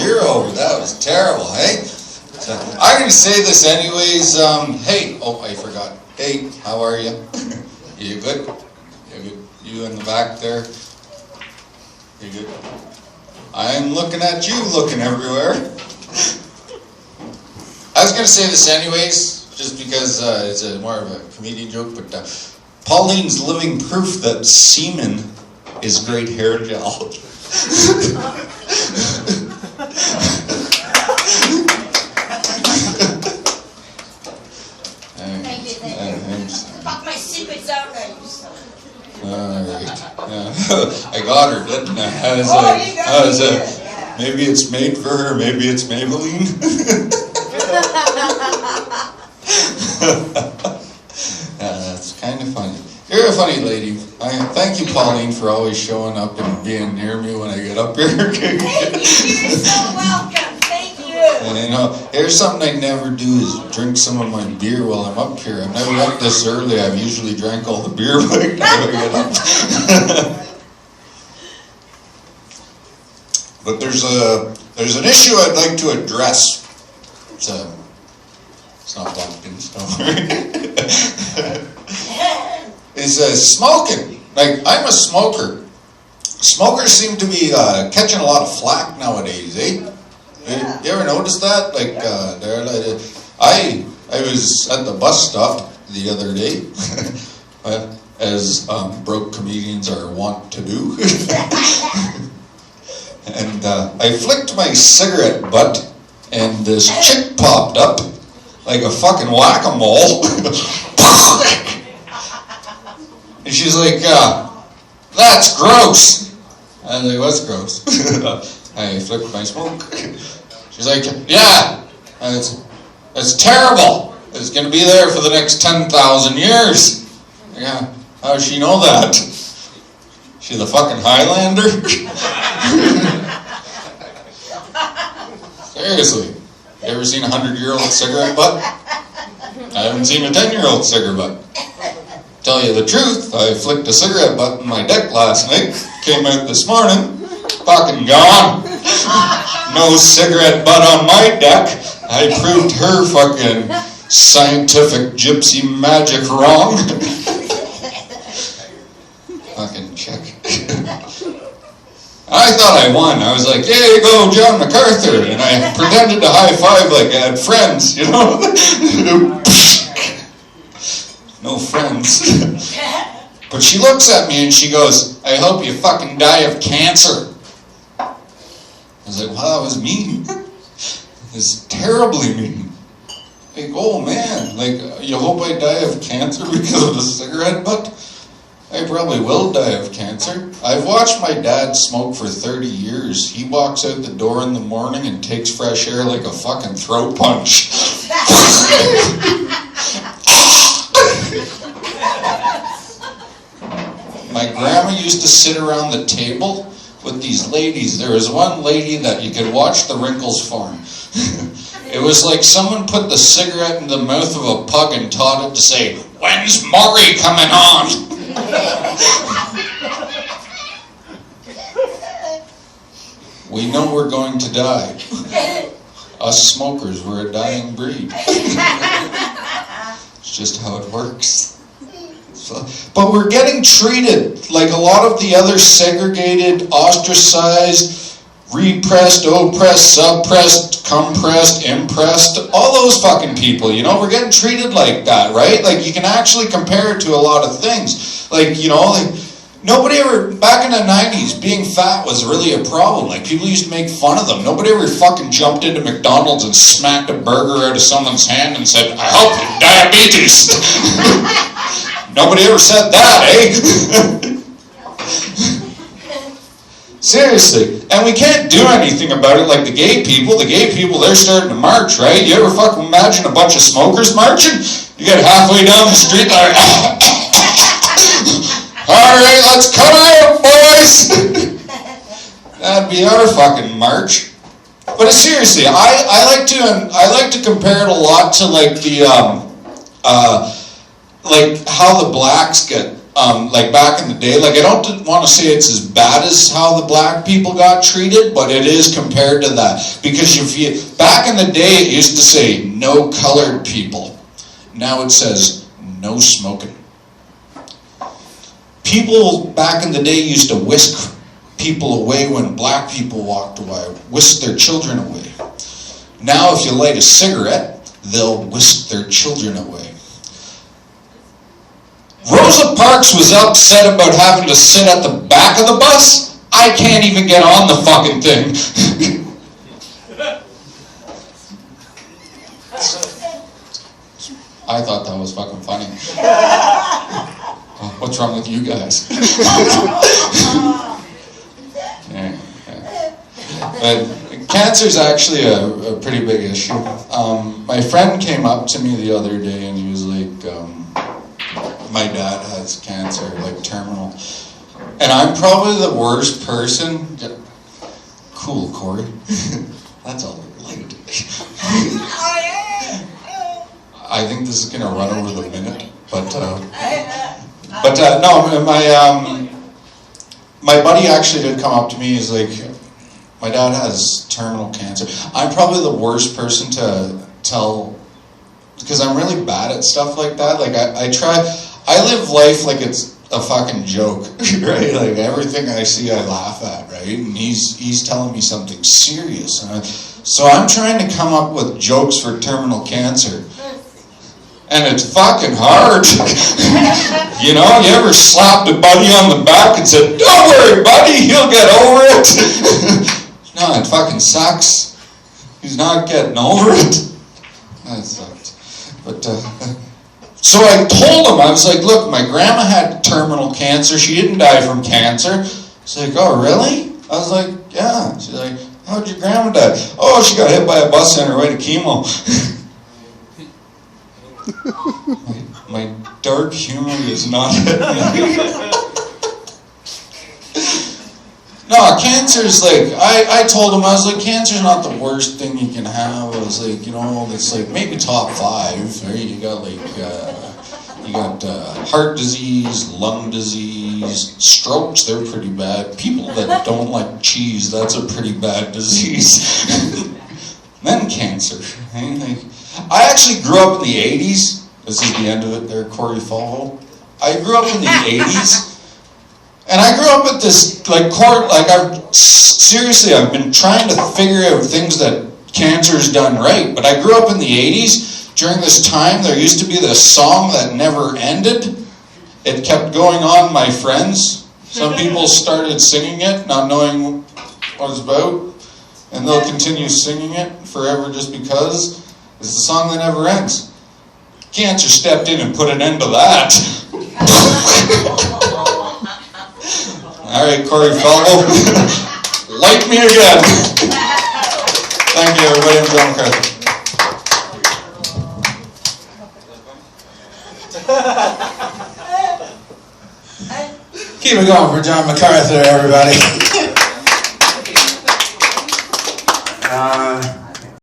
beer over. That was terrible, hey? So, I'm going to say this anyways. Hey, oh, I forgot. Hey, how are you? You good? You good? You in the back there? You good? I'm looking at you, looking everywhere. I was going to say this anyways, just because it's more of a comedian joke, but Pauline's living proof that semen is great hair gel. Fuck my secrets out there, you son. Alright. I got her, didn't I? Maybe it's made for her, maybe it's Maybelline. That's kind of funny. You're a funny lady. Thank you, Pauline, for always showing up and being near me when I get up here. Thank you. You're so welcome. Thank you. And you know, here's something I never do is drink some of my beer while I'm up here. I've never done this early. I've usually drank all the beer by the time I get up. But there's an issue I'd like to address. It's not Pumpkins, don't worry. Is smoking. Like, I'm a smoker. Smokers seem to be catching a lot of flack nowadays, eh? Yeah. You ever notice that? Like, I was at the bus stop the other day, as broke comedians are wont to do, and I flicked my cigarette butt, and this chick popped up like a fucking whack-a-mole. And she's like, that's gross. I was like, what's gross? I flicked my smoke. She's like, yeah, it's terrible. It's going to be there for the next 10,000 years. Yeah, how does she know that? She's a fucking Highlander? Seriously, you ever seen a 100-year-old cigarette butt? I haven't seen a 10-year-old cigarette butt. Tell you the truth, I flicked a cigarette butt in my deck last night, came out this morning, fucking gone. No cigarette butt on my deck. I proved her fucking scientific gypsy magic wrong. Fucking chick. I thought I won. I was like, there you go, John MacArthur. And I pretended to high five like I had friends, you know? No friends. But she looks at me and she goes, I hope you fucking die of cancer. I was like, wow, that was mean. It's terribly mean. Like, oh man, like, you hope I die of cancer because of a cigarette butt? I probably will die of cancer. I've watched my dad smoke for 30 years. He walks out the door in the morning and takes fresh air like a fucking throat punch. My grandma used to sit around the table with these ladies. There was one lady that you could watch the wrinkles form. It was like someone put the cigarette in the mouth of a pug and taught it to say, when's Maury coming on? We know we're going to die. Us smokers, we're a dying breed. It's just how it works. But we're getting treated like a lot of the other segregated, ostracized, repressed, oppressed, suppressed, compressed, impressed, all those fucking people, you know, we're getting treated like that, right? Like, you can actually compare it to a lot of things. Like, you know, like, nobody ever, back in the 90s, being fat was really a problem. Like, people used to make fun of them. Nobody ever fucking jumped into McDonald's and smacked a burger out of someone's hand and said, I hope you have diabetes. Nobody ever said that, eh? Seriously. And we can't do anything about it like the gay people. The gay people, they're starting to march, right? You ever fucking imagine a bunch of smokers marching? You get halfway down the street, they're like, alright, let's cut her out, boys! That'd be our fucking march. But seriously, I like to compare it a lot to like the like how the blacks get like back in the day, like I don't want to say it's as bad as how the black people got treated, but it is compared to that. Because back in the day it used to say no colored people. Now it says no smoking. People back in the day used to whisk people away when black people walked away, whisk their children away. Now if you light a cigarette, they'll whisk their children away. Rosa Parks was upset about having to sit at the back of the bus. I can't even get on the fucking thing. I thought that was fucking funny. What's wrong with you guys? Yeah. But cancer is actually a pretty big issue. My friend came up to me the other day and he was like, my dad has cancer, like terminal. And I'm probably the worst person. Cool, Corey. That's all light. I think this is going to run over the minute. But no, my buddy actually did come up to me. He's like, my dad has terminal cancer. I'm probably the worst person to tell, because I'm really bad at stuff like that. Like I live life like it's a fucking joke, right? Like everything I see I laugh at, right? And he's telling me something serious. So I'm trying to come up with jokes for terminal cancer. And it's fucking hard. You know, you ever slapped a buddy on the back and said, "Don't worry, buddy, he'll get over it." No, it fucking sucks. He's not getting over it. That sucked. But, so I told him, I was like, look, my grandma had terminal cancer. She didn't die from cancer. He's like, oh, really? I was like, yeah. She's like, how'd your grandma die? Oh, she got hit by a bus on her way to chemo. My dark humor is not hitting me. No, cancer's like, I told him, I was like, cancer's not the worst thing you can have. I was like, you know, it's like maybe top 5, right? You got like, heart disease, lung disease, strokes, they're pretty bad. People that don't like cheese, that's a pretty bad disease. Then cancer, right? Like, I actually grew up in the 80s. This is the end of it there, Corey Falvo. I grew up in the 80s. And I grew up at this, I've been trying to figure out things that cancer's done right. But I grew up in the 80s. During this time, there used to be this song that never ended. It kept going on, My Friends. Some people started singing it, not knowing what it's about. And they'll continue singing it forever just because. It's the song that never ends. Cancer stepped in and put an end to that. All right, Corey Falvo, light me again. Thank you, everybody. I'm John McCarthy. Keep it going for John MacArthur, everybody.